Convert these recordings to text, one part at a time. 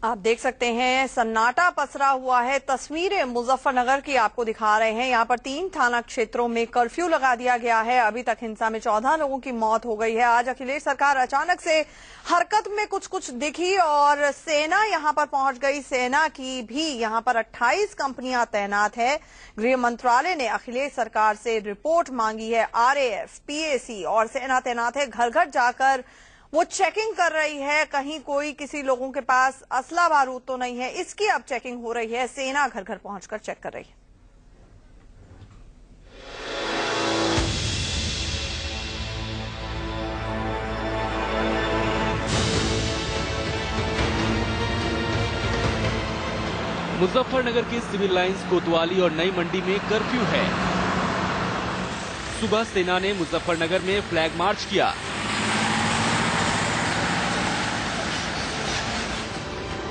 आप देख सकते हैं सन्नाटा पसरा हुआ है। तस्वीरें मुजफ्फरनगर की आपको दिखा रहे हैं। यहाँ पर 3 थाना क्षेत्रों में कर्फ्यू लगा दिया गया है। अभी तक हिंसा में 14 लोगों की मौत हो गई है। आज अखिलेश सरकार अचानक से हरकत में कुछ दिखी और सेना यहाँ पर पहुंच गई। सेना की भी यहाँ पर 28 कंपनियां तैनात है। गृह मंत्रालय ने अखिलेश सरकार से रिपोर्ट मांगी है। RAF, PAC और सेना तैनात है। घर घर जाकर वो चेकिंग कर रही है, कहीं कोई किसी लोगों के पास असला बारूद तो नहीं है। इसकी अब चेकिंग हो रही है। सेना घर घर पहुंचकर चेक कर रही है। मुजफ्फरनगर के सिविल लाइंस, कोतवाली और नई मंडी में कर्फ्यू है। सुबह सेना ने मुजफ्फरनगर में फ्लैग मार्च किया।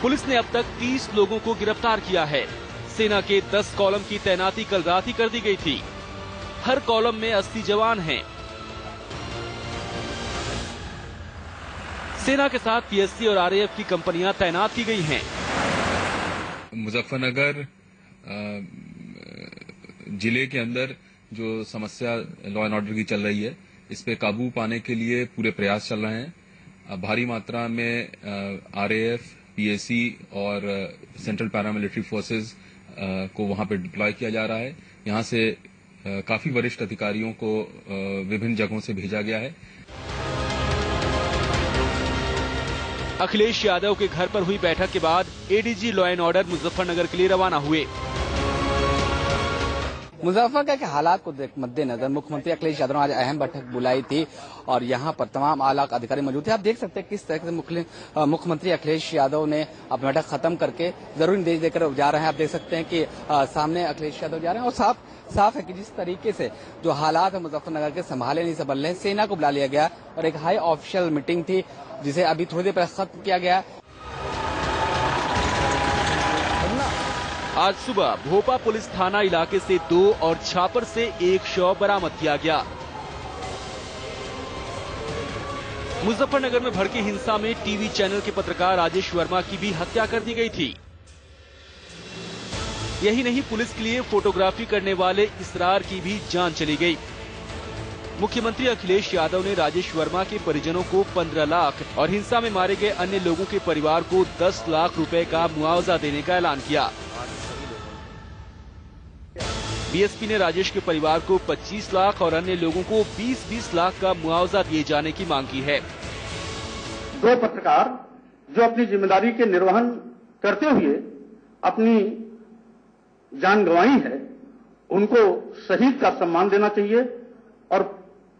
पुलिस ने अब तक 30 लोगों को गिरफ्तार किया है। सेना के 10 कॉलम की तैनाती कल रात ही कर दी गई थी। हर कॉलम में 80 जवान हैं। सेना के साथ PSC और RAF की कंपनियां तैनात की गई हैं। मुजफ्फरनगर जिले के अंदर जो समस्या लॉ एंड ऑर्डर की चल रही है, इस पे काबू पाने के लिए पूरे प्रयास चल रहे हैं। भारी मात्रा में RAF, PAC और सेंट्रल पैरामिलिट्री फोर्सेस को वहां पे डिप्लॉय किया जा रहा है। यहां से काफी वरिष्ठ अधिकारियों को विभिन्न जगहों से भेजा गया है। अखिलेश यादव के घर पर हुई बैठक के बाद ADG law and order Muzaffarnagar के लिए रवाना हुए। मुजफ्फरनगर के हालात को मद्देनजर मुख्यमंत्री अखिलेश यादव ने आज अहम बैठक बुलाई थी और यहां पर तमाम आला अधिकारी मौजूद थे। आप देख सकते हैं किस तरह से मुख्यमंत्री अखिलेश यादव ने अपनी बैठक खत्म करके जरूरी निर्देश देकर जा रहे हैं। आप देख सकते हैं कि सामने अखिलेश यादव जा रहे हैं और साफ है कि जिस तरीके से जो हालात है मुजफ्फरनगर के संभाले नहीं संभल रहे। सेना को बुला लिया गया और एक हाई ऑफिशियल मीटिंग थी जिसे अभी थोड़ी देर पहले खत्म किया गया। आज सुबह भोपा पुलिस थाना इलाके से 2 और छापर से 1 शव बरामद किया गया। मुजफ्फरनगर में भड़की हिंसा में टीवी चैनल के पत्रकार राजेश वर्मा की भी हत्या कर दी गई थी। यही नहीं, पुलिस के लिए फोटोग्राफी करने वाले इसरार की भी जान चली गई। मुख्यमंत्री अखिलेश यादव ने राजेश वर्मा के परिजनों को 15 लाख और हिंसा में मारे गए अन्य लोगों के परिवार को 10 लाख रुपए का मुआवजा देने का ऐलान किया। BSP ने राजेश के परिवार को 25 लाख और अन्य लोगों को 20-20 लाख का मुआवजा दिए जाने की मांग की है। 2 पत्रकार जो अपनी जिम्मेदारी के निर्वहन करते हुए अपनी जान गंवाई है, उनको शहीद का सम्मान देना चाहिए और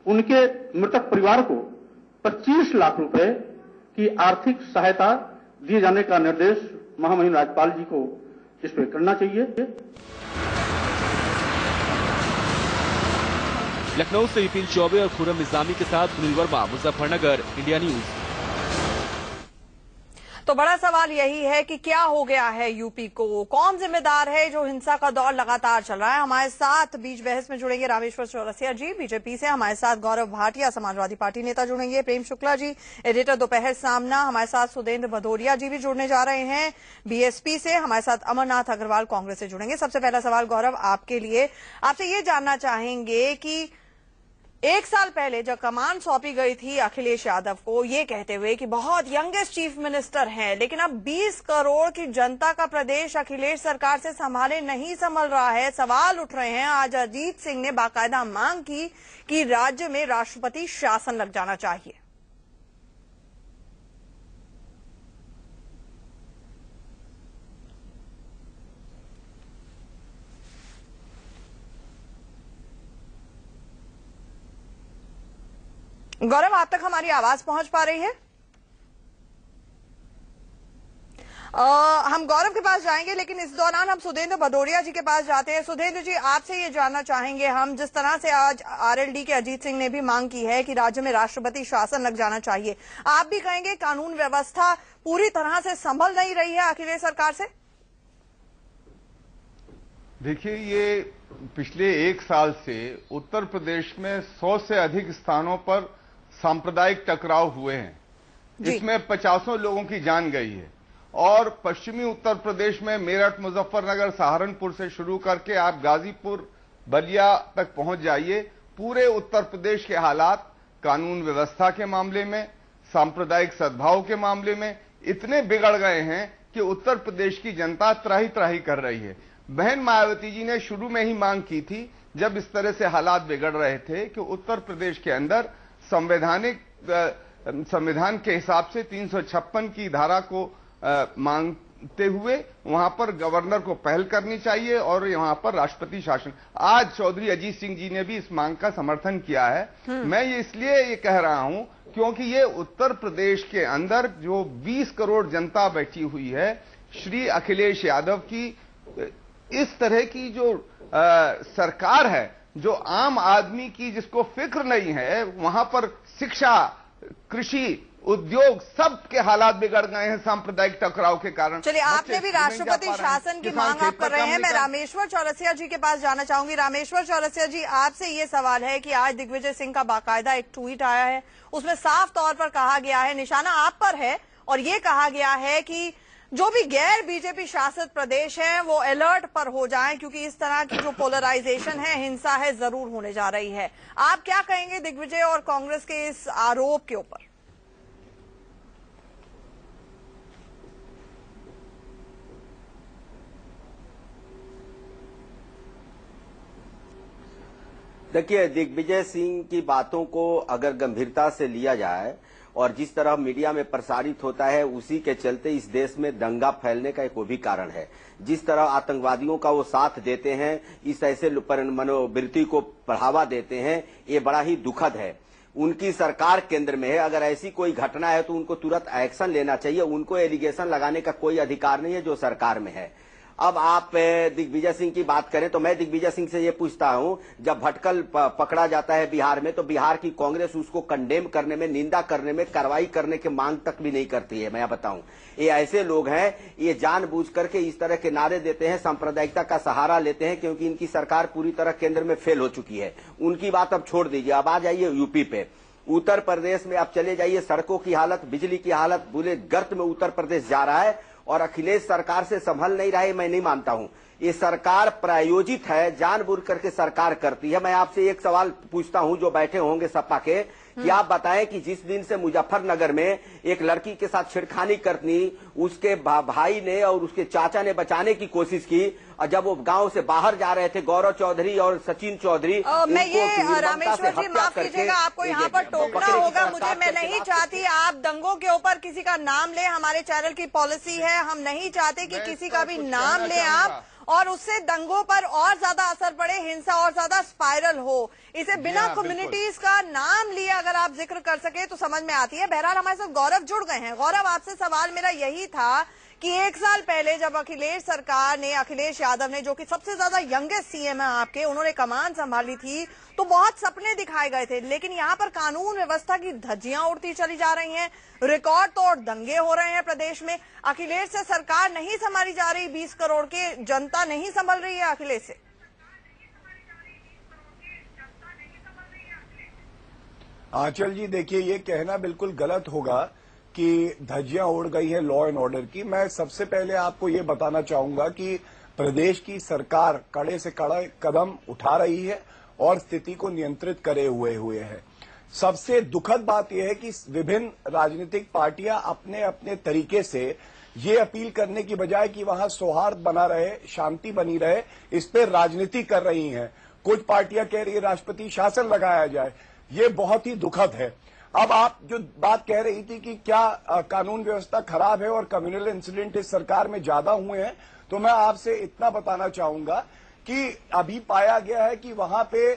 उनके मृतक परिवार को 25 लाख रुपए की आर्थिक सहायता दिए जाने का निर्देश महामहिम राज्यपाल जी को इस पर करना चाहिए। लखनऊ से विपिन चौबे और खुर्रम निजामी के साथ सुनील वर्मा, मुजफ्फरनगर, इंडिया न्यूज। तो बड़ा सवाल यही है कि क्या हो गया है यूपी को, कौन जिम्मेदार है जो हिंसा का दौर लगातार चल रहा है। हमारे साथ बीच बहस में जुड़ेंगे रामेश्वर चौरसिया जी BJP से, हमारे साथ गौरव भाटिया समाजवादी पार्टी नेता जुड़ेंगे, प्रेम शुक्ला जी एडिटर दोपहर सामना, हमारे साथ सुदेंद्र भदौरिया जी भी जुड़ने जा रहे हैं BSP से, हमारे साथ अमरनाथ अग्रवाल कांग्रेस से जुड़ेंगे। सबसे पहला सवाल गौरव आपके लिए, आपसे ये जानना चाहेंगे कि 1 साल पहले जब कमान सौंपी गई थी अखिलेश यादव को, ये कहते हुए कि बहुत यंगेस्ट चीफ मिनिस्टर हैं, लेकिन अब 20 करोड़ की जनता का प्रदेश अखिलेश सरकार से संभाले नहीं संभल रहा है। सवाल उठ रहे हैं। आज अजीत सिंह ने बाकायदा मांग की कि राज्य में राष्ट्रपति शासन लग जाना चाहिए। गौरव, आप तक हमारी आवाज पहुंच पा रही है? हम गौरव के पास जाएंगे, लेकिन इस दौरान हम सुदेंद्र भदौरिया जी के पास जाते हैं। सुदेंद्र जी, आपसे ये जानना चाहेंगे हम, जिस तरह से आज RLD के अजीत सिंह ने भी मांग की है कि राज्य में राष्ट्रपति शासन लग जाना चाहिए, आप भी कहेंगे कानून व्यवस्था पूरी तरह से संभल नहीं रही है अखिलेश सरकार से? देखिए, ये पिछले 1 साल से उत्तर प्रदेश में 100 से अधिक स्थानों पर सांप्रदायिक टकराव हुए हैं। इसमें 50 लोगों की जान गई है और पश्चिमी उत्तर प्रदेश में मेरठ, मुजफ्फरनगर, सहारनपुर से शुरू करके आप गाजीपुर, बलिया तक पहुंच जाइए। पूरे उत्तर प्रदेश के हालात कानून व्यवस्था के मामले में, सांप्रदायिक सद्भाव के मामले में इतने बिगड़ गए हैं कि उत्तर प्रदेश की जनता त्राही त्राही कर रही है। बहन मायावती जी ने शुरू में ही मांग की थी, जब इस तरह से हालात बिगड़ रहे थे, कि उत्तर प्रदेश के अंदर संविधान के हिसाब से 356 की धारा को मांगते हुए वहां पर गवर्नर को पहल करनी चाहिए और वहां पर राष्ट्रपति शासन। आज चौधरी अजीत सिंह जी ने भी इस मांग का समर्थन किया है। मैं ये इसलिए कह रहा हूं क्योंकि ये उत्तर प्रदेश के अंदर जो 20 करोड़ जनता बैठी हुई है, श्री अखिलेश यादव की इस तरह की जो सरकार है, जो आम आदमी की जिसको फिक्र नहीं है, वहां पर शिक्षा, कृषि, उद्योग सब के हालात बिगड़ गए हैं सांप्रदायिक टकराव के कारण। चलिए, आपने भी राष्ट्रपति शासन की मांग आप कर रहे हैं। मैं रामेश्वर चौरसिया जी के पास जाना चाहूंगी। रामेश्वर चौरसिया जी, आपसे ये सवाल है कि आज दिग्विजय सिंह का बाकायदा एक ट्वीट आया है, उसमें साफ तौर पर कहा गया है, निशाना आप पर है, और ये कहा गया है कि जो भी गैर बीजेपी शासित प्रदेश हैं वो अलर्ट पर हो जाएं, क्योंकि इस तरह की जो पोलराइजेशन है, हिंसा है, जरूर होने जा रही है। आप क्या कहेंगे दिग्विजय और कांग्रेस के इस आरोप के ऊपर? देखिए, दिग्विजय सिंह की बातों को अगर गंभीरता से लिया जाए और जिस तरह मीडिया में प्रसारित होता है, उसी के चलते इस देश में दंगा फैलने का एक वो भी कारण है। जिस तरह आतंकवादियों का वो साथ देते हैं, इस ऐसे मनोवृत्ति को बढ़ावा देते हैं, ये बड़ा ही दुखद है। उनकी सरकार केंद्र में है, अगर ऐसी कोई घटना है तो उनको तुरंत एक्शन लेना चाहिए। उनको एलिगेशन लगाने का कोई अधिकार नहीं है जो सरकार में है। अब आप दिग्विजय सिंह की बात करें तो मैं दिग्विजय सिंह से ये पूछता हूं, जब भटकल पकड़ा जाता है बिहार में, तो बिहार की कांग्रेस उसको कंडेम करने में, निंदा करने में, कार्रवाई करने की मांग तक भी नहीं करती है। मैं बताऊं, ये ऐसे लोग हैं, ये जानबूझ करके इस तरह के नारे देते हैं, सांप्रदायिकता का सहारा लेते हैं, क्योंकि इनकी सरकार पूरी तरह केंद्र में फेल हो चुकी है। उनकी बात अब छोड़ दीजिए, अब आ जाइए यूपी पे। उत्तर प्रदेश में आप चले जाइए, सड़कों की हालत, बिजली की हालत, बुरे गर्त में उत्तर प्रदेश जा रहा है और अखिलेश सरकार से संभल नहीं रहा है। मैं नहीं मानता हूं, ये सरकार प्रायोजित है, जानबूझ करके सरकार करती है। मैं आपसे एक सवाल पूछता हूं, जो बैठे होंगे सपा के, कि आप बताएं कि जिस दिन से मुजफ्फरनगर में एक लड़की के साथ छेड़खानी करनी, उसके भाई ने और उसके चाचा ने बचाने की कोशिश की, और जब वो गांव से बाहर जा रहे थे, गौरव चौधरी और सचिन चौधरी, मैं ये रामेश्वर जी माफ कीजिएगा, आपको यहाँ पर टोकना होगा मुझे। मैं नहीं चाहती आप दंगों के ऊपर किसी का नाम ले, हमारे चैनल की पॉलिसी है, हम नहीं चाहते कि किसी का भी नाम ले आप, और उससे दंगों पर और ज्यादा असर पड़े, हिंसा और ज्यादा स्पाइरल हो। इसे बिना कम्युनिटीज का नाम लिए अगर आप जिक्र कर सके तो समझ में आती है। बहरहाल हमारे साथ गौरव जुड़ गए हैं। गौरव, आपसे सवाल मेरा यही था कि एक साल पहले जब अखिलेश सरकार ने, अखिलेश यादव ने, जो कि सबसे ज्यादा यंगेस्ट सीएम है आपके, उन्होंने कमान संभाली थी, तो बहुत सपने दिखाए गए थे, लेकिन यहाँ पर कानून व्यवस्था की धज्जियां उड़ती चली जा रही हैं, रिकॉर्ड तोड़ दंगे हो रहे हैं प्रदेश में। अखिलेश से सरकार नहीं संभाली जा रही, 20 करोड़ की जनता नहीं संभल रही है अखिलेश से। आंचल जी, देखिए, ये कहना बिल्कुल गलत होगा कि धज्जियां उड़ गई है लॉ एंड ऑर्डर की। मैं सबसे पहले आपको ये बताना चाहूंगा कि प्रदेश की सरकार कड़े से कड़ा कदम उठा रही है और स्थिति को नियंत्रित करे हुए है। सबसे दुखद बात यह है कि विभिन्न राजनीतिक पार्टियां अपने अपने तरीके से ये अपील करने की बजाय कि वहां सौहार्द बना रहे, शांति बनी रहे, इस पर राजनीति कर रही हैं। कुछ पार्टियां कह रही है राष्ट्रपति शासन लगाया जाए, ये बहुत ही दुखद है। अब आप जो बात कह रही थी कि क्या कानून व्यवस्था खराब है और कम्युनल इंसिडेंट इस सरकार में ज्यादा हुए हैं, तो मैं आपसे इतना बताना चाहूंगा कि अभी पाया गया है कि वहां पे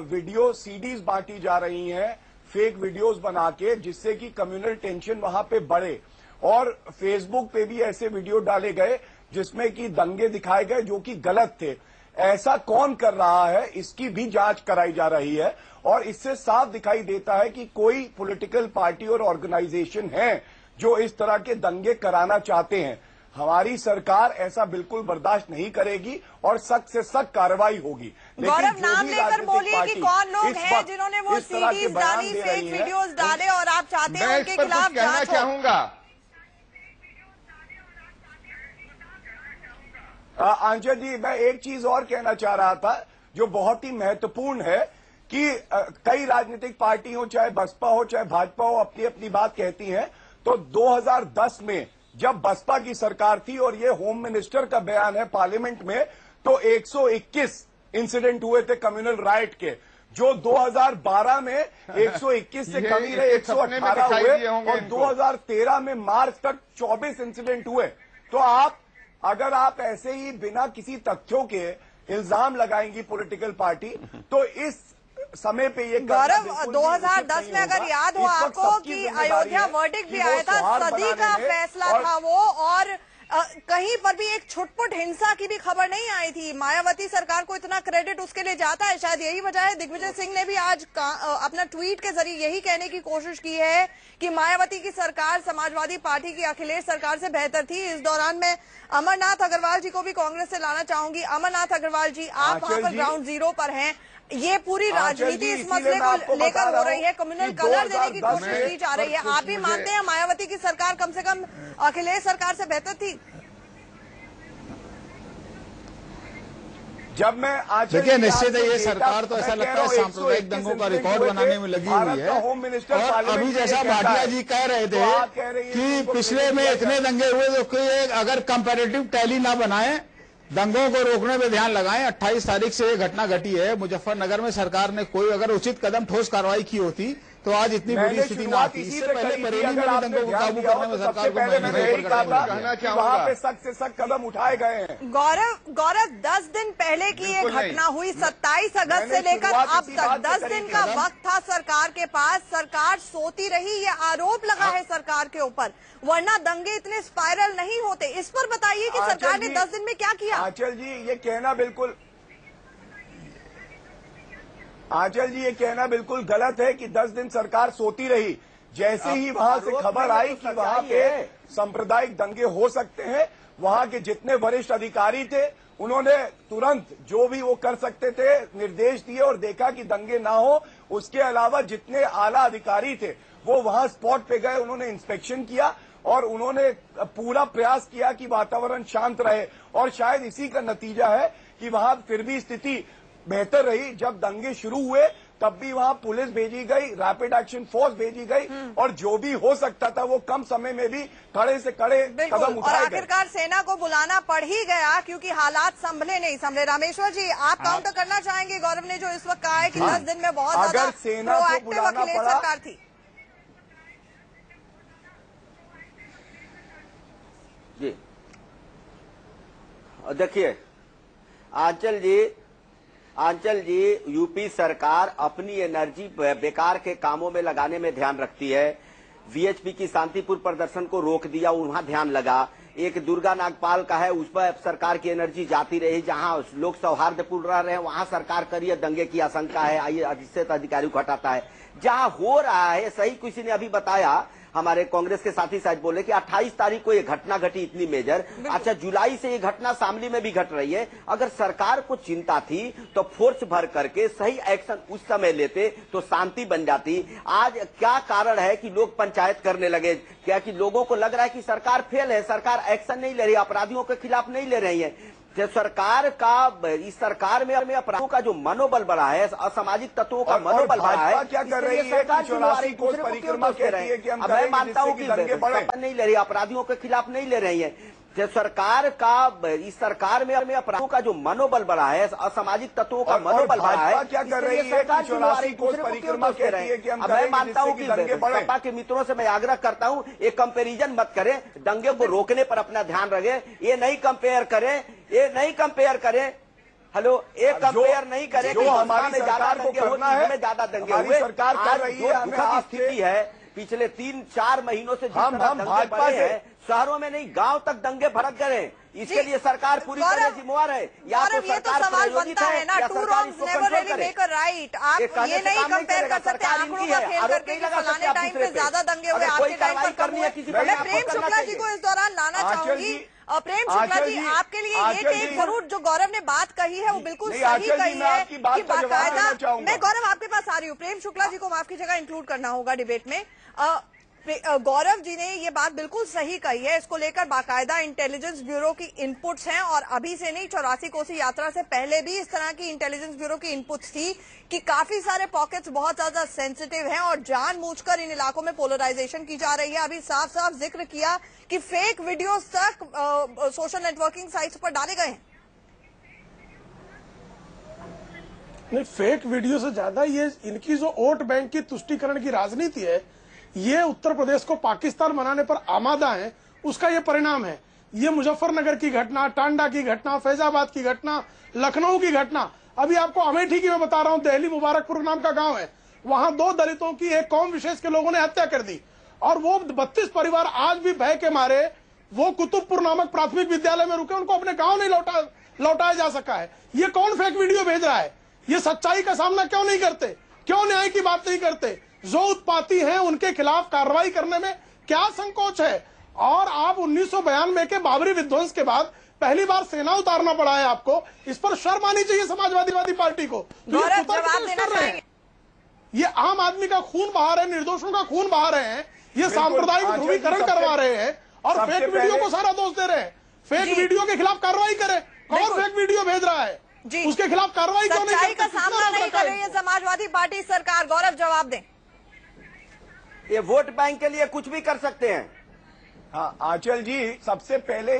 वीडियो सीडीज बांटी जा रही हैं, फेक वीडियोस बना के, जिससे कि कम्युनल टेंशन वहां पे बढ़े। और फेसबुक पे भी ऐसे वीडियो डाले गए जिसमें कि दंगे दिखाए गए जो कि गलत थे। ऐसा कौन कर रहा है, इसकी भी जांच कराई जा रही है और इससे साफ दिखाई देता है कि कोई पॉलिटिकल पार्टी और ऑर्गेनाइजेशन है जो इस तरह के दंगे कराना चाहते हैं। हमारी सरकार ऐसा बिल्कुल बर्दाश्त नहीं करेगी और सख्त से सख्त कार्रवाई होगी। गौरव, नाम लेकर बोलिए कि कौन लोग हैं जिन्होंने वो सीडीज डाली, फेक वीडियोस डाले और आप चाहते हैं उनके खिलाफ जांच हो। चाहूंगा आंचल जी, मैं एक चीज और कहना चाह रहा था जो बहुत ही महत्वपूर्ण है कि कई राजनीतिक पार्टी हो, चाहे बसपा हो चाहे भाजपा हो, अपनी अपनी बात कहती हैं। तो 2010 में जब बसपा की सरकार थी और ये होम मिनिस्टर का बयान है पार्लियामेंट में, तो 121 इंसिडेंट हुए थे कम्युनल राइट के, जो 2012 में 121 से कमी रहे 118 हुए और 2013 में मार्च तक 24 इंसिडेंट हुए। तो अगर आप ऐसे ही बिना किसी तथ्यों के इल्जाम लगाएंगी पॉलिटिकल पार्टी, तो इस समय पे ये गौरव 2010 में अगर याद हो आपको कि अयोध्या वर्डिक्ट भी आया था, सदी का फैसला था वो, और कहीं पर भी एक छुटपुट हिंसा की भी खबर नहीं आई थी। मायावती सरकार को इतना क्रेडिट उसके लिए जाता है, शायद यही वजह है। दिग्विजय सिंह ने भी आज अपना ट्वीट के जरिए यही कहने की कोशिश की है कि मायावती की सरकार समाजवादी पार्टी की अखिलेश सरकार से बेहतर थी। इस दौरान मैं अमरनाथ अग्रवाल जी को भी कांग्रेस से लाना चाहूंगी। अमरनाथ अग्रवाल जी, आप वहां पर ग्राउंड जीरो पर हैं, ये पूरी राजनीति इस मसले को लेकर हो रही है, कम्युनल कलर देने की कोशिश की जा रही है। आप भी मानते हैं मायावती की सरकार कम से कम अखिलेश सरकार से बेहतर थी? जब मैं देखिए, निश्चित है ये सरकार तो ऐसा लगता है सांप्रदायिक दंगों का रिकॉर्ड बनाने में लगी हुई है। और अभी जैसा भाटिया जी कह रहे थे कि पिछले में इतने दंगे हुए, तो अगर कंपैरेटिव टैली ना बनाए, दंगों को रोकने में ध्यान लगाएं। 28 तारीख से ये घटना घटी है मुजफ्फरनगर में। सरकार ने कोई अगर उचित कदम, ठोस कार्रवाई की होती तो आज इतनी बुरी स्थिति ना आती। इससे पहले बरेली में भी दंगों को काबू करने में सरकार को वहां पे सख्त से सख्त कदम उठाए गए हैं। गौरव 10 दिन पहले की ये घटना हुई, 27 अगस्त से लेकर अब तक 10 दिन का वक्त था सरकार के पास। सरकार सोती रही, ये आरोप लगा है सरकार के ऊपर, वरना दंगे इतने स्पाइरल नहीं होते। इस पर बताइए कि सरकार ने 10 दिन में क्या किया। आंचल जी, ये कहना बिल्कुल गलत है कि 10 दिन सरकार सोती रही। जैसे ही वहां से खबर आई कि वहां पे सांप्रदायिक दंगे हो सकते हैं, वहां के जितने वरिष्ठ अधिकारी थे उन्होंने तुरंत जो भी वो कर सकते थे निर्देश दिए और देखा कि दंगे ना हो। उसके अलावा जितने आला अधिकारी थे वो वहां स्पॉट पे गए, उन्होंने इंस्पेक्शन किया और उन्होंने पूरा प्रयास किया कि वातावरण शांत रहे। और शायद इसी का नतीजा है कि वहां फिर भी स्थिति बेहतर रही। जब दंगे शुरू हुए तब भी वहां पुलिस भेजी गई, रैपिड एक्शन फोर्स भेजी गई और जो भी हो सकता था वो कम समय में भी कड़े से कड़े कदम उठाए गए। आखिरकार सेना को बुलाना पड़ ही गया क्योंकि हालात संभले नहीं संभले। रामेश्वर जी, आप काउंटर करना चाहेंगे गौरव ने जो इस वक्त कहा है कि 10 दिन में बहुत ज्यादा प्रोएक्टिव अखिलेश सरकार थी? जी देखिए आंचल जी, यूपी सरकार अपनी एनर्जी बेकार के कामों में लगाने में ध्यान रखती है। वीएचपी की शांतिपूर्ण प्रदर्शन को रोक दिया, वहां ध्यान लगा। एक दुर्गा नागपाल का है, उस पर सरकार की एनर्जी जाती रही। जहां लोग सौहार्दपूर्ण रह रहे हैं वहां सरकार करिए, दंगे की आशंका है, आइए अधिष्ठित अधिकारी को हटाता है। जहां हो रहा है, सही किसी ने अभी बताया, हमारे कांग्रेस के साथी शायद बोले कि 28 तारीख को ये घटना घटी इतनी मेजर। अच्छा, जुलाई से ये घटना शामली में भी घट रही है। अगर सरकार को चिंता थी तो फोर्स भर करके सही एक्शन उस समय लेते तो शांति बन जाती। आज क्या कारण है कि लोग पंचायत करने लगे? क्या कि लोगों को लग रहा है कि सरकार फेल है, सरकार एक्शन नहीं ले रही, अपराधियों के खिलाफ नहीं ले रही है। सरकार का, इस सरकार में अपराधों का जो मनोबल बढ़ा है, असामाजिक तत्वों का मनोबल बढ़ा है, क्या कर रही है? परिक्रमा कहती है कि हम मैं मानता हूँ कि नहीं ले रही, अपराधियों के खिलाफ नहीं ले रही है। सरकार का, इस सरकार में अपराधों का जो मनोबल बढ़ा है, असामाजिक तत्वों का मनोबल बढ़ा है, क्या कर रही है? परिक्रमा कहती है कि हम मैं मानता हूँ कि सपा के मित्रों से मैं आग्रह करता हूँ, एक कंपेरिजन मत करें, दंगे को रोकने पर अपना ध्यान रखें। ये नहीं कंपेयर करें, हेलो, एक कंपेयर नहीं करें जो हमारी सरकार को करना है, ज्यादा दंगे हुए। सरकार कर रही है, दुखद स्थिति है पिछले 3-4 महीनों से, हम भाजपा से शहरों में नहीं गांव तक दंगे भड़क गए। इसके लिए सरकार पूरी तरह जिम्मेवार है। या तो सरकार सवाल बनता है ना, two wrongs never really make a right. आप ये नहीं कंपेयर कर सकते आंकड़ों का खेल करके कि फलाने टाइम पे ज्यादा दंगे हुए, आपके टाइम पर कम हुए। मैं प्रेम शुक्ला जी को इस दौरान लाना चाहूंगी। प्रेम शुक्ला जी, आपके लिए ये टेक जरूर, जो गौरव ने बात कही है वो बिल्कुल सही कही है कि बाकायदा। मैं गौरव आपके पास आ रही हूँ, प्रेम शुक्ला जी को माफ कीजिएगा इंक्लूड करना होगा डिबेट में। गौरव जी ने ये बात बिल्कुल सही कही है। इसको लेकर बाकायदा इंटेलिजेंस ब्यूरो की इनपुट्स हैं और अभी से नहीं 84 कोसी यात्रा से पहले भी इस तरह की इंटेलिजेंस ब्यूरो की इनपुट्स थी कि काफी सारे पॉकेट्स बहुत ज्यादा सेंसिटिव हैं और जानबूझकर इन इलाकों में पोलराइजेशन की जा रही है। अभी साफ साफ जिक्र किया कि फेक वीडियोस तक सोशल नेटवर्किंग साइट्स पर डाले गए हैं। नहीं, फेक वीडियो से ज्यादा ये इनकी जो वोट बैंक की तुष्टीकरण की राजनीति है, ये उत्तर प्रदेश को पाकिस्तान बनाने पर आमादा है, उसका ये परिणाम है। ये मुजफ्फरनगर की घटना, टांडा की घटना, फैजाबाद की घटना, लखनऊ की घटना, अभी आपको अमेठी की मैं बता रहा हूं, दिल्ली मुबारकपुर नाम का गांव है, वहां 2 दलितों की एक कौम विशेष के लोगों ने हत्या कर दी और वो 32 परिवार आज भी भय के मारे वो कुतुबपुर नामक प्राथमिक विद्यालय में रुके, उनको अपने गांव नहीं लौटाया जा सका है। ये कौन फेक वीडियो भेज रहा है? ये सच्चाई का सामना क्यों नहीं करते? क्यों न्याय की बात नहीं करते? जो उत्पाती हैं उनके खिलाफ कार्रवाई करने में क्या संकोच है? और आप 1992 के बाबरी विध्वंस के बाद पहली बार सेना उतारना पड़ा है आपको, इस पर शर्म आनी चाहिए समाजवादी पार्टी को। तो ये आम आदमी का खून बहा रहे हैं, निर्दोषों का खून बहा रहे हैं, ये सांप्रदायिक ध्रुवीकरण करवा रहे हैं और फेक वीडियो को सारा दोष दे रहे हैं। फेक वीडियो के खिलाफ कार्रवाई करें। कौन फेक वीडियो भेज रहा है जी, उसके खिलाफ कार्रवाई क्यों नहीं करती? का सामना नहीं कर रही है समाजवादी पार्टी सरकार। गौरव जवाब दें। ये वोट बैंक के लिए कुछ भी कर सकते हैं। हाँ आंचल जी, सबसे पहले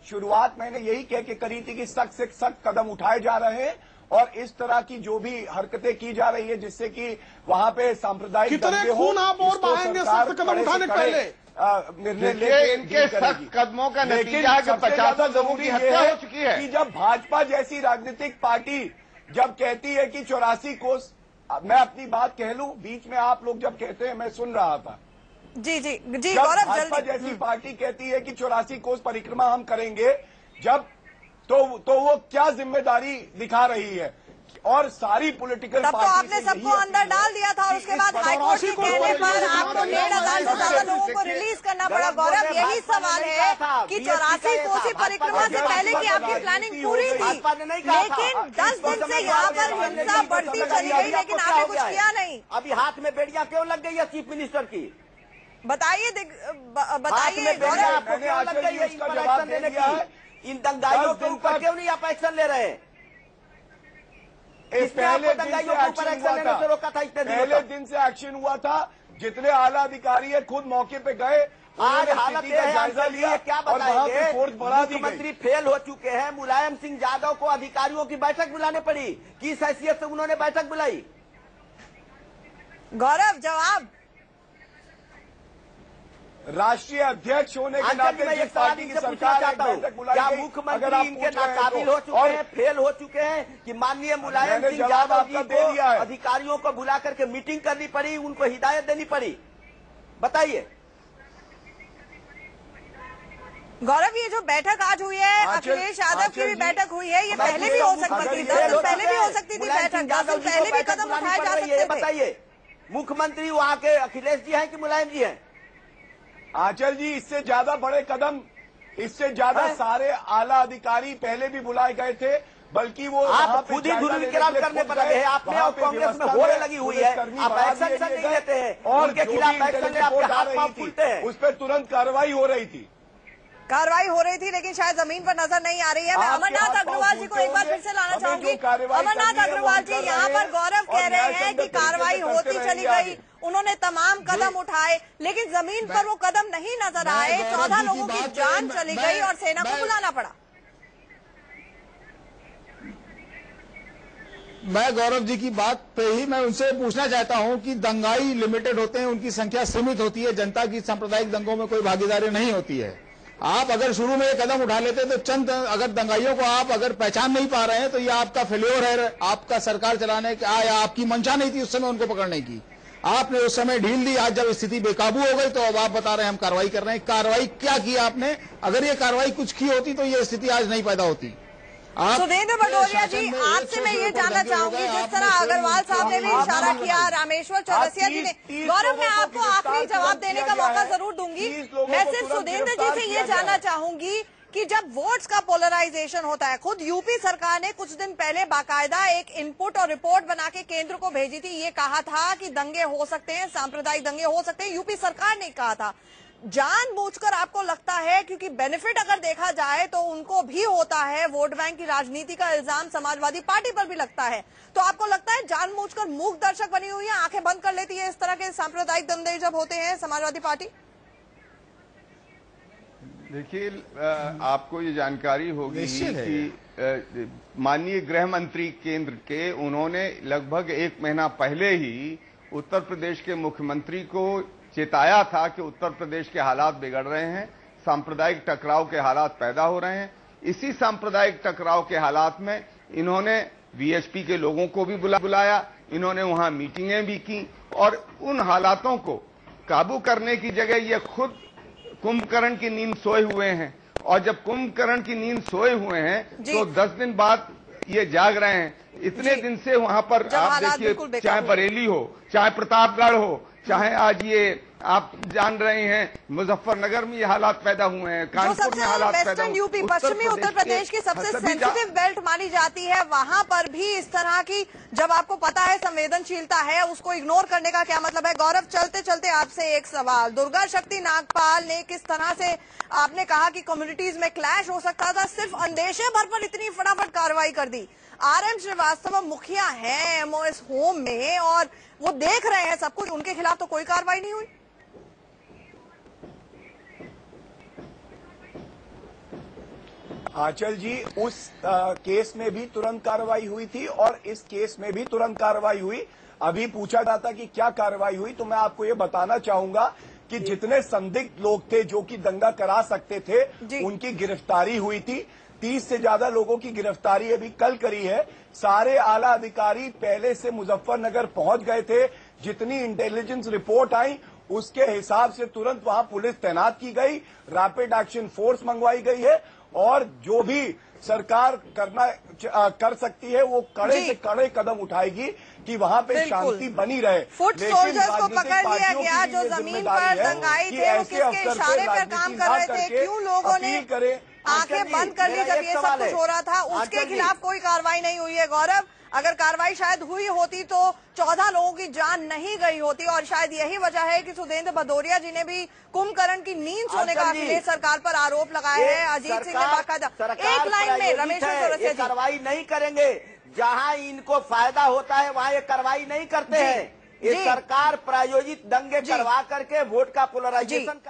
शुरुआत मैंने यही कह के करी थी कि सख्त से सख्त कदम उठाए जा रहे हैं और इस तरह की जो भी हरकतें की जा रही है जिससे कि वहां पे सांप्रदायिक कितने खून आप और बहाएंगे सख्त कदम उठाने के पहले? निर्णय इनके सख्त कदमों का नतीजा है कि 50 लोगों की हत्या हो चुकी है। कि जब भाजपा जैसी राजनीतिक पार्टी जब कहती है कि 84 कोस, मैं अपनी बात कह लूं, बीच में आप लोग जब कहते हैं मैं सुन रहा था। जी गौरव, भाजपा जैसी पार्टी कहती है कि 84 कोस परिक्रमा हम करेंगे, जब तो वो क्या जिम्मेदारी दिखा रही है? और सारी पॉलिटिकल तब तो आपने सबको अंदर डाल दिया था और उसके बाद हाईकोर्ट के कहने पर आपको 1,500 से ज्यादा लोगों को रिलीज करना पड़ा। गौरव, यही सवाल है कि 84 कोसी परिक्रमा से पहले की आपकी प्लानिंग पूरी थी, लेकिन 10 दिन से यहाँ पर हिंसा बढ़ती चली गई, लेकिन आपने कुछ किया नहीं। अभी हाथ में बेड़ियां क्यों लग गई है चीफ मिनिस्टर की? बताइए गौरव, आपको क्यों लग गई है इन पर एक्शन लेने की? इन दंगाइयों के ऊपर क्यों नहीं आप एक्शन ले रहे हैं? पहले दिन से एक्शन हुआ था। जितने आला अधिकारी है खुद मौके पे गए, आज हालत जायजा लिया, क्या बताएंगे? मुख्यमंत्री फेल हो चुके हैं। मुलायम सिंह यादव को अधिकारियों की बैठक बुलाने पड़ी। किस हैसियत से उन्होंने बैठक बुलाई? गौरव जवाब। राष्ट्रीय अध्यक्ष होने के नाते मैं एक सवाल इनसे पूछना चाहता हूँ, क्या मुख्यमंत्री इनके नाकाबिल हो चुके हैं, फेल हो चुके हैं कि माननीय मुलायम सिंह यादव जी को अधिकारियों को बुला करके मीटिंग करनी पड़ी, उनको हिदायत देनी पड़ी? बताइए गौरव। ये जो बैठक आज हुई है, अखिलेश यादव की भी बैठक हुई है, ये पहले भी हो सकती थी, 10 दिन पहले भी हो सकती थी बैठक, 10 दिन पहले भी कदम उठाए जा सकते थे। बताइए, मुख्यमंत्री वहाँ के अखिलेश जी हैं कि मुलायम जी हैं? आंचल जी, इससे ज्यादा बड़े कदम, इससे ज्यादा सारे आला अधिकारी पहले भी बुलाए गए थे, बल्कि वो आप खुद ही ध्रुवीकरण करने पर लगे हैं। आपने और कांग्रेस में होड़ लगी हुई है, आप एक्शन नहीं लेते हैं और उनके खिलाफ एक्शन ले आपके हाथ पांव फूलते हैं। उस पर तुरंत कार्रवाई हो रही थी, लेकिन शायद जमीन पर नजर नहीं आ रही है। मैं अमरनाथ अग्रवाल जी को एक बार फिर से लाना चाहूंगी। अमरनाथ अग्रवाल जी, यहाँ पर गौरव कह रहे हैं कि कार्रवाई होती चली गई, उन्होंने तमाम कदम उठाए, लेकिन जमीन पर वो कदम नहीं नजर आए। 14 लोगों की जान चली गई और सेना को बुलाना पड़ा। मैं गौरव जी की बात पे ही मैं उनसे पूछना चाहता हूं कि दंगाई लिमिटेड होते हैं, उनकी संख्या सीमित होती है, जनता की सांप्रदायिक दंगों में कोई भागीदारी नहीं होती है। आप अगर शुरू में ये कदम उठा लेते तो चंद अगर दंगाइयों को आप अगर पहचान नहीं पा रहे हैं तो ये आपका फेल्योर है, आपका सरकार चलाने का, या आपकी मंशा नहीं थी उस समय उनको पकड़ने की। आपने उस समय ढील दी, आज जब स्थिति बेकाबू हो गई तो अब आप बता रहे हैं हम कार्रवाई कर रहे हैं। कार्रवाई क्या की आपने? अगर ये कार्रवाई कुछ की होती तो ये स्थिति आज नहीं पैदा होती। सुधींद्र भटोरिया जी, आपसे मैं ये जानना चाहूंगी, जिस तरह अग्रवाल साहब ने भी इशारा किया, रामेश्वर चौरसिया जी ने, गौरव मैं आपको आखिरी जवाब देने का मौका जरूर दूंगी। मैं सिर्फ सुधींद्र जी से ये जानना चाहूंगी कि जब वोट्स का पोलराइजेशन होता है, खुद यूपी सरकार ने कुछ दिन पहले बाकायदा एक इनपुट और रिपोर्ट बना के केंद्र को भेजी थी। ये कहा था कि दंगे हो सकते हैं, सांप्रदायिक दंगे हो सकते हैं, यूपी सरकार ने कहा था। जानबूझकर आपको लगता है, क्योंकि बेनिफिट अगर देखा जाए तो उनको भी होता है, वोट बैंक की राजनीति का इल्जाम समाजवादी पार्टी पर भी लगता है, तो आपको लगता है जानबूझकर मूक दर्शक बनी हुई है, आंखें बंद कर लेती है इस तरह के सांप्रदायिक दंगे जब होते हैं समाजवादी पार्टी? देखिए, आपको ये जानकारी होगी कि माननीय गृह मंत्री केंद्र के, उन्होंने लगभग 1 महीना पहले ही उत्तर प्रदेश के मुख्यमंत्री को चेताया था कि उत्तर प्रदेश के हालात बिगड़ रहे हैं, सांप्रदायिक टकराव के हालात पैदा हो रहे हैं। इसी सांप्रदायिक टकराव के हालात में इन्होंने वीएचपी के लोगों को भी बुलाया, इन्होंने वहां मीटिंगें भी की और उन हालातों को काबू करने की जगह ये खुद कुंभकर्ण की नींद सोए हुए हैं। और जब कुंभकर्ण की नींद सोए हुए हैं तो 10 दिन बाद ये जाग रहे हैं। इतने दिन से वहां पर आप देखिए, चाहे बरेली हो, चाहे प्रतापगढ़ हो, चाहे आज ये आप जान रहे हैं मुजफ्फरनगर में ये हालात पैदा हुए हैं, कानपुर में हालात पैदा हुए हैं। यूपी पश्चिमी उत्तर प्रदेश की सबसे सेंसिटिव बेल्ट मानी जाती है, वहां पर भी इस तरह की, जब आपको पता है संवेदनशीलता है, उसको इग्नोर करने का क्या मतलब है? गौरव, चलते चलते आपसे एक सवाल, दुर्गा शक्ति नागपाल ने किस तरह से, आपने कहा कि कम्युनिटीज में क्लैश हो सकता था, सिर्फ अंदेशे भर पर इतनी फटाफट कार्रवाई कर दी। RM श्रीवास्तव मुखिया हैं MOS होम में और वो देख रहे हैं सब कुछ, उनके खिलाफ तो कोई कार्रवाई नहीं हुई। आंचल जी, उस केस में भी तुरंत कार्रवाई हुई थी और इस केस में भी तुरंत कार्रवाई हुई। अभी पूछा जाता कि क्या कार्रवाई हुई, तो मैं आपको ये बताना चाहूंगा कि जितने संदिग्ध लोग थे जो कि दंगा करा सकते थे, उनकी गिरफ्तारी हुई थी। 30 से ज्यादा लोगों की गिरफ्तारी अभी कल करी है। सारे आला अधिकारी पहले से मुजफ्फरनगर पहुंच गए थे। जितनी इंटेलिजेंस रिपोर्ट आई उसके हिसाब से तुरंत वहां पुलिस तैनात की गई, रैपिड एक्शन फोर्स मंगवाई गई है और जो भी सरकार कर सकती है वो कड़े से कड़े कदम उठाएगी कि वहां पे शांति बनी रहे। फुट सोल्जर्स को पकड़ लिया गया जो जमीन पर दंगाई थे, वो किसके इशारे पर काम कर रहे थे? क्यों लोगों ने आंखें बंद कर ली जब ये सब कुछ हो रहा था? उसके खिलाफ कोई कार्रवाई नहीं हुई है। गौरव, अगर कार्रवाई शायद हुई होती तो 14 लोगों की जान नहीं गई होती और शायद यही वजह है कि सुदेंद्र भदौरिया जी ने भी कुंभकर्ण की नींद सोने का अखिलेश सरकार पर आरोप लगाया है। अजीत सिंह ने बाकायदा एक लाइन में रमेश चौरसिया जी, कार्रवाई नहीं करेंगे, जहां इनको फायदा होता है वहां ये कार्रवाई नहीं करते हैं। ये सरकार प्रायोजित दंगे करवा करके वोट का पोलराइजेशन।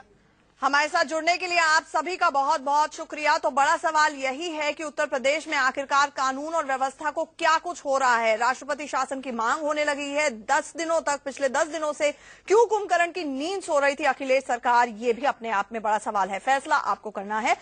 हमारे साथ जुड़ने के लिए आप सभी का बहुत बहुत शुक्रिया। तो बड़ा सवाल यही है कि उत्तर प्रदेश में आखिरकार कानून और व्यवस्था को क्या कुछ हो रहा है? राष्ट्रपति शासन की मांग होने लगी है 10 दिनों तक, पिछले 10 दिनों से क्यों कुंभकर्ण की नींद सो रही थी अखिलेश सरकार? ये भी अपने आप में बड़ा सवाल है, फैसला आपको करना है।